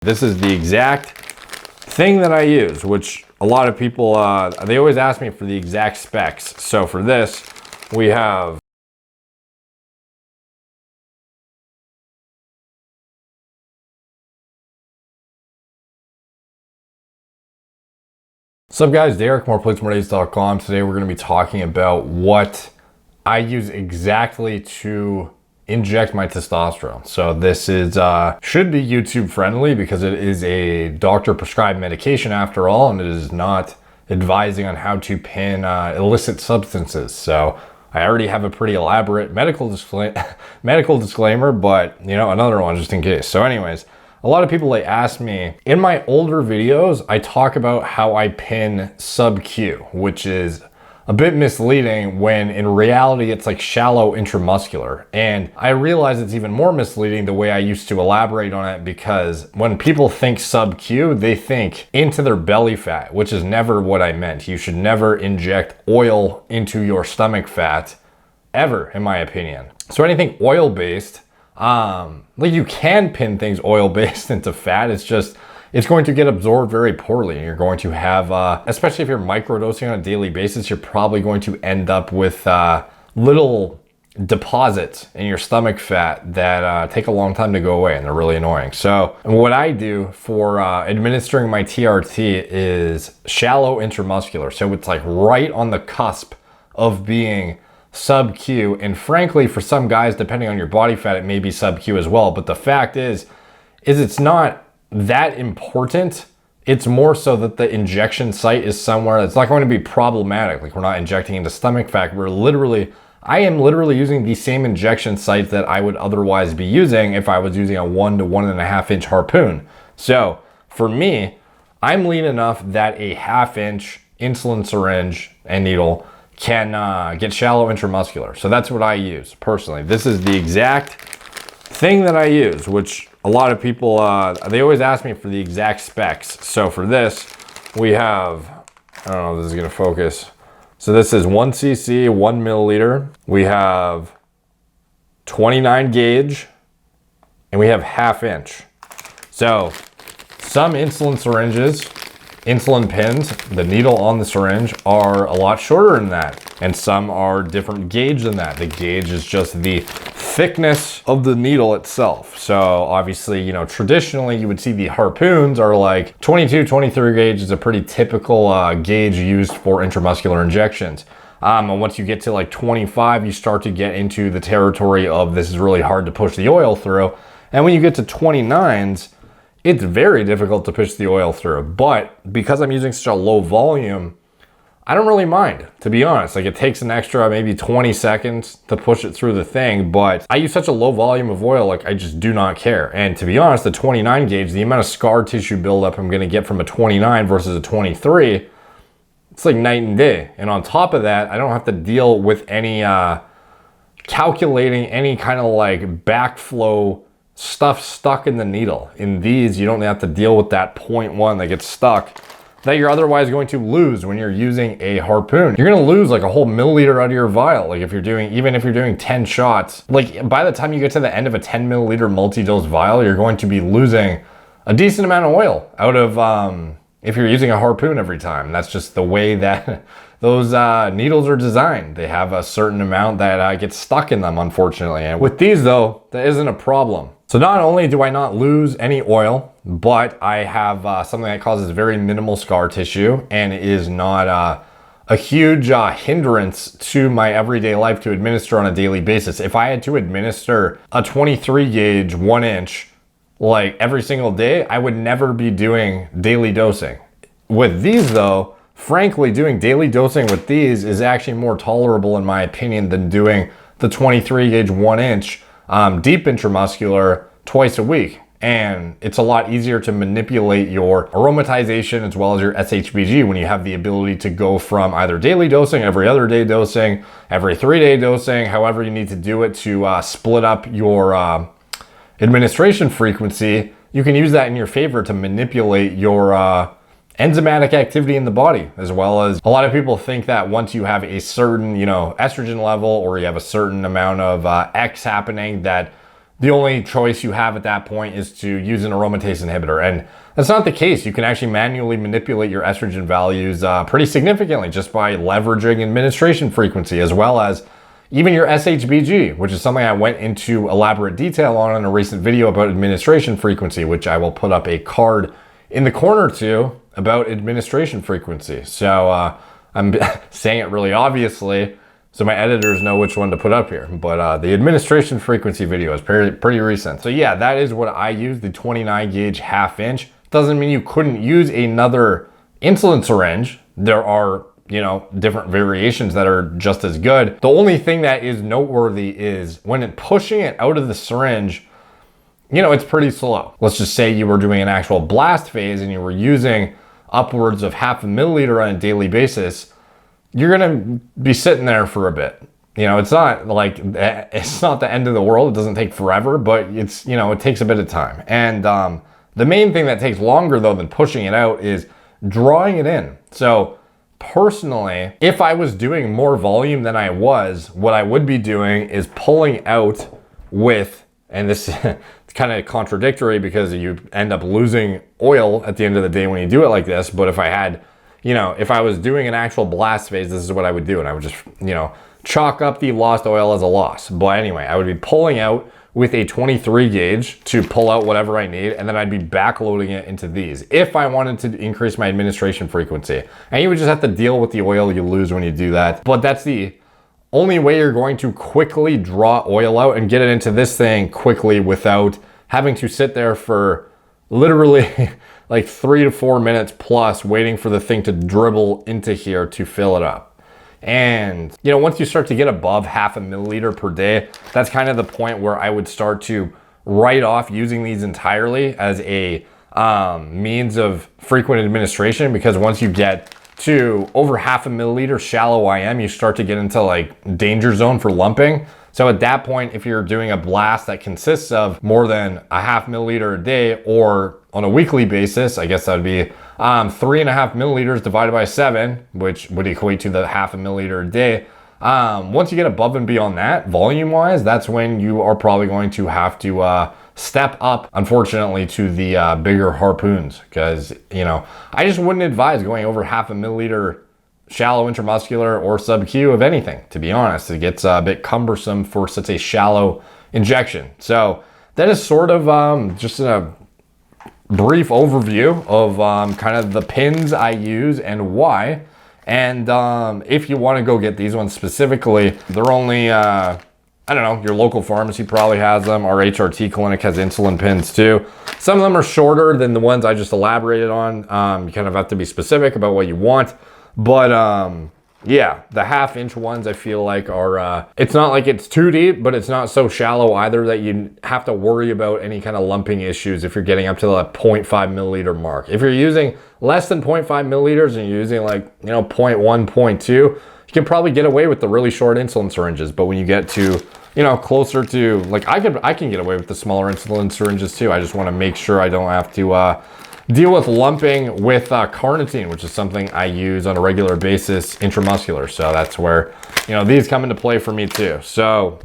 This is the exact thing that I use, which a lot of people, they always ask me for the exact specs. So for this, we have What's up guys, Derek, moreplates.com. Today we're going to be talking about what I use exactly to inject my testosterone. So this is should be YouTube friendly because it is a doctor prescribed medication after all, and it is not advising on how to pin illicit substances. So I already have a pretty elaborate medical disclaimer, but you know, another one just in case. So anyways, a lot of people, they ask me, in my older videos, I talk about how I pin sub-Q, which is a bit misleading when in reality it's like shallow intramuscular. And I realize it's even more misleading the way I used to elaborate on it, because when people think sub-Q, they think into their belly fat, which is never what I meant. You should never inject oil into your stomach fat, ever, in my opinion. So anything oil-based, like you can pin things oil-based into fat, it's going to get absorbed very poorly, and you're going to have, especially if you're microdosing on a daily basis, you're probably going to end up with little deposits in your stomach fat that take a long time to go away, and they're really annoying. So what I do for administering my TRT is shallow intramuscular. So it's like right on the cusp of being sub-Q, and frankly, for some guys, depending on your body fat, it may be sub-Q as well. But the fact is it's not that important. It's more so that the injection site is somewhere that's not going to be problematic. Like, we're not injecting into stomach fat. I am literally using the same injection site that I would otherwise be using if I was using a 1 to 1.5 inch harpoon. So for me, I'm lean enough that a 1/2 inch insulin syringe and needle can get shallow intramuscular. So that's what I use personally. This is the exact thing that I use, which a lot of people, they always ask me for the exact specs. So for this, we have, I don't know if this is gonna focus. So this is 1 cc, 1 milliliter. We have 29 gauge, and we have 1/2 inch. So some insulin syringes, insulin pins, the needle on the syringe, are a lot shorter than that, and some are different gauge than that. The gauge is just the thickness of the needle itself. So obviously, you know, traditionally you would see the harpoons are like 22, 23 gauge is a pretty typical gauge used for intramuscular injections. And once you get to like 25, you start to get into the territory of this is really hard to push the oil through. And when you get to 29s, it's very difficult to push the oil through. But because I'm using such a low volume, I don't really mind, to be honest. Like, it takes an extra maybe 20 seconds to push it through the thing, but I use such a low volume of oil, like, I just do not care. And to be honest, the 29 gauge, the amount of scar tissue buildup I'm gonna get from a 29 versus a 23, it's like night and day. And on top of that, I don't have to deal with any calculating any kind of like backflow stuff stuck in the needle. In these, you don't have to deal with that 0.1 that gets stuck that you're otherwise going to lose when you're using a harpoon. You're gonna lose like a whole milliliter out of your vial. Like, even if you're doing 10 shots, like by the time you get to the end of a 10 milliliter multi-dose vial, you're going to be losing a decent amount of oil out of, if you're using a harpoon every time. That's just the way that those needles are designed. They have a certain amount that gets stuck in them, unfortunately. And with these though, that isn't a problem. So not only do I not lose any oil, but I have something that causes very minimal scar tissue and is not a huge hindrance to my everyday life to administer on a daily basis. If I had to administer a 23 gauge 1 inch like every single day, I would never be doing daily dosing. With these though, frankly, doing daily dosing with these is actually more tolerable in my opinion than doing the 23 gauge 1 inch deep intramuscular twice a week. And it's a lot easier to manipulate your aromatization as well as your SHBG when you have the ability to go from either daily dosing, every other day dosing, every 3-day dosing, however you need to do it to split up your administration frequency. You can use that in your favor to manipulate your enzymatic activity in the body, as well as a lot of people think that once you have a certain, you know, estrogen level, or you have a certain amount of X happening, that the only choice you have at that point is to use an aromatase inhibitor. And that's not the case. You can actually manually manipulate your estrogen values pretty significantly just by leveraging administration frequency, as well as even your SHBG, which is something I went into elaborate detail on in a recent video about administration frequency, which I will put up a card in the corner to about administration frequency. So I'm saying it really obviously, so my editors know which one to put up here. But the administration frequency video is pretty recent. So yeah, that is what I use, the 29 gauge half-inch. Doesn't mean you couldn't use another insulin syringe. There are, you know, different variations that are just as good. The only thing that is noteworthy is when pushing it out of the syringe, you know, it's pretty slow. Let's just say you were doing an actual blast phase and you were using upwards of 0.5 milliliter on a daily basis, you're gonna be sitting there for a bit. You know, it's not like, it's not the end of the world. It doesn't take forever, but it's, you know, it takes a bit of time. And the main thing that takes longer though than pushing it out is drawing it in. So personally, if I was doing more volume than I was, what I would be doing is pulling out with, and this it's kind of contradictory because you end up losing oil at the end of the day when you do it like this. But if I had, you know, if I was doing an actual blast phase, this is what I would do. And I would just, you know, chalk up the lost oil as a loss. But anyway, I would be pulling out with a 23 gauge to pull out whatever I need, and then I'd be backloading it into these if I wanted to increase my administration frequency. And you would just have to deal with the oil you lose when you do that. But that's the only way you're going to quickly draw oil out and get it into this thing quickly without having to sit there for literally like 3 to 4 minutes plus waiting for the thing to dribble into here to fill it up. And, you know, once you start to get above 0.5 milliliter per day, that's kind of the point where I would start to write off using these entirely as a means of frequent administration, because once you get to over 0.5 milliliter shallow IM, you start to get into like danger zone for lumping. So at that point, if you're doing a blast that consists of more than 0.5 milliliter a day, or on a weekly basis, I guess that would be 3.5 milliliters divided by 7, which would equate to the 0.5 milliliter a day. Once you get above and beyond that, volume wise, that's when you are probably going to have to step up, unfortunately, to the bigger harpoons, because, you know, I just wouldn't advise going over 0.5 milliliter shallow intramuscular or sub-Q of anything, to be honest. It gets a bit cumbersome for such a shallow injection. So that is sort of just a brief overview of kind of the pins I use and why. And if you want to go get these ones specifically, they're only, I don't know, your local pharmacy probably has them. Our HRT clinic has insulin pins too. Some of them are shorter than the ones I just elaborated on. You kind of have to be specific about what you want. But yeah, the 1/2 inch ones I feel like are, it's not like it's too deep, but it's not so shallow either that you have to worry about any kind of lumping issues if you're getting up to the 0.5 milliliter mark. If you're using less than 0.5 milliliters and you're using like, you know, 0.1, 0.2, you can probably get away with the really short insulin syringes. But when you get to, you know, closer to, like I can get away with the smaller insulin syringes too. I just want to make sure I don't have to deal with lumping with carnitine, which is something I use on a regular basis intramuscular. So that's where, you know, these come into play for me too. So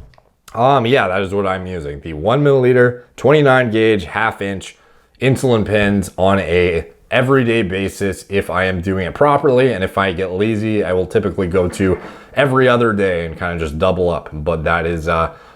yeah, that is what I'm using. The 1 milliliter, 29 gauge, 1/2 inch insulin pins on a everyday basis if I am doing it properly. And if I get lazy, I will typically go to every other day and kind of just double up. But that is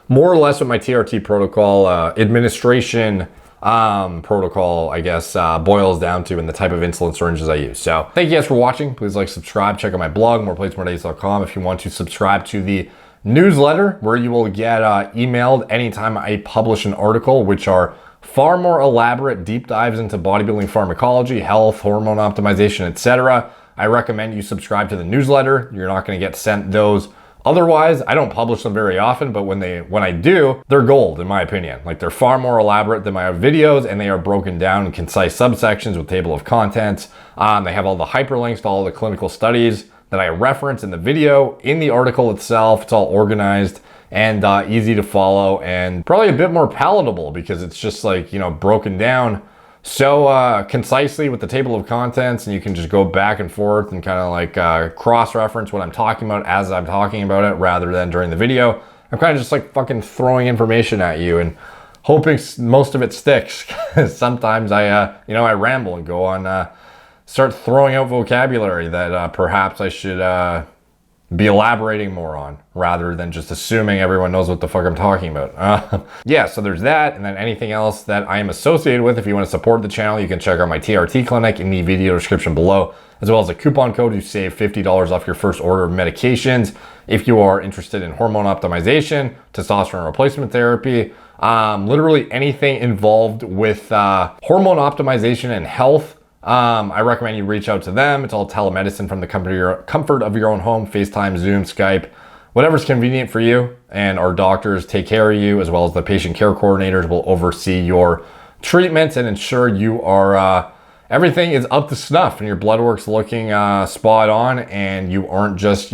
more or less what my TRT protocol administration protocol, I guess, boils down to, and the type of insulin syringes I use. So thank you guys for watching. Please like, subscribe, check out my blog, moreplates.com, if you want to subscribe to the newsletter, where you will get emailed anytime I publish an article, which are far more elaborate deep dives into bodybuilding pharmacology, health, hormone optimization, etc. I recommend you subscribe to the newsletter. You're not going to get sent those otherwise. I don't publish them very often, but when I do, they're gold in my opinion. Like, they're far more elaborate than my videos, and they are broken down in concise subsections with table of contents. They have all the hyperlinks to all the clinical studies that I reference in the video, in the article itself. It's all organized and easy to follow, and probably a bit more palatable because it's just like, you know, broken down so concisely with the table of contents, and you can just go back and forth and kind of like cross-reference what I'm talking about as I'm talking about it, rather than during the video. I'm kind of just like fucking throwing information at you, and hoping most of it sticks. Sometimes I ramble and go on, start throwing out vocabulary that perhaps I should be elaborating more on rather than just assuming everyone knows what the fuck I'm talking about. Yeah, so there's that, and then anything else that I am associated with. If you want to support the channel, you can check out my TRT clinic in the video description below, as well as a coupon code to save $50 off your first order of medications. If you are interested in hormone optimization, testosterone replacement therapy, literally anything involved with hormone optimization and health, I recommend you reach out to them. It's all telemedicine from the comfort of your own home, FaceTime, Zoom, Skype, whatever's convenient for you. And our doctors take care of you, as well as the patient care coordinators will oversee your treatments and ensure you are, everything is up to snuff and your blood work's looking spot on, and you aren't just,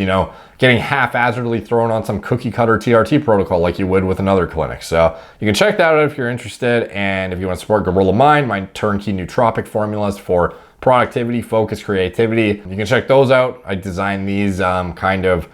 getting haphazardly thrown on some cookie cutter TRT protocol like you would with another clinic. So you can check that out if you're interested. And if you want to support Gorilla Mind, my turnkey nootropic formulas for productivity, focus, creativity, you can check those out. I designed these kind of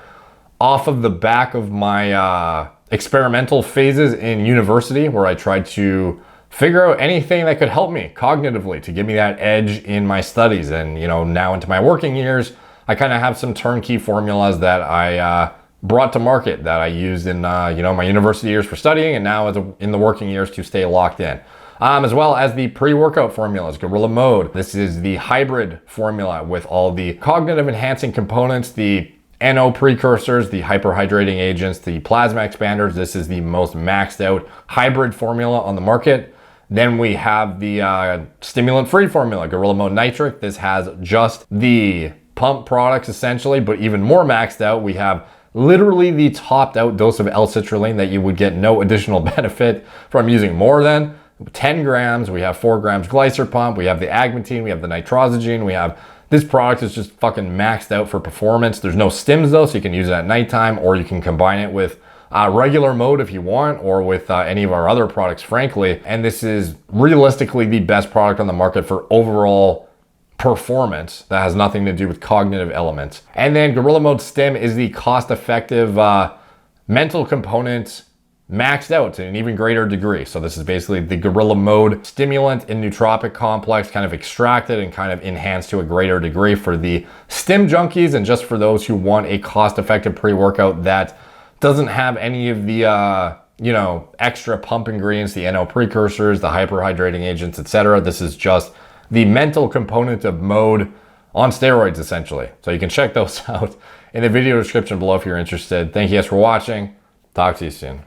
off of the back of my experimental phases in university, where I tried to figure out anything that could help me cognitively to give me that edge in my studies. And, now into my working years, I kind of have some turnkey formulas that I brought to market that I used in, my university years for studying, and now in the working years to stay locked in. As well as the pre-workout formulas, Gorilla Mode. This is the hybrid formula with all the cognitive enhancing components, the NO precursors, the hyperhydrating agents, the plasma expanders. This is the most maxed out hybrid formula on the market. Then we have the stimulant-free formula, Gorilla Mode Nitric. This has just the pump products essentially, but even more maxed out. We have literally the topped out dose of L-citrulline that you would get no additional benefit from using more than 10 grams. We have 4 grams glycer pump. We have the agmatine. We have the nitrosamine. We have, this product is just fucking maxed out for performance. There's no stims though, so you can use it at nighttime, or you can combine it with regular mode if you want, or with any of our other products, frankly. And this is realistically the best product on the market for overall performance that has nothing to do with cognitive elements. And then Gorilla Mode Stim is the cost-effective mental component maxed out to an even greater degree. So this is basically the Gorilla Mode stimulant and nootropic complex kind of extracted and kind of enhanced to a greater degree for the stim junkies, and just for those who want a cost-effective pre-workout that doesn't have any of the extra pump ingredients, the NO precursors, the hyperhydrating agents, etc. This is just the mental component of Mode on steroids, essentially. So you can check those out in the video description below if you're interested. Thank you guys for watching. Talk to you soon.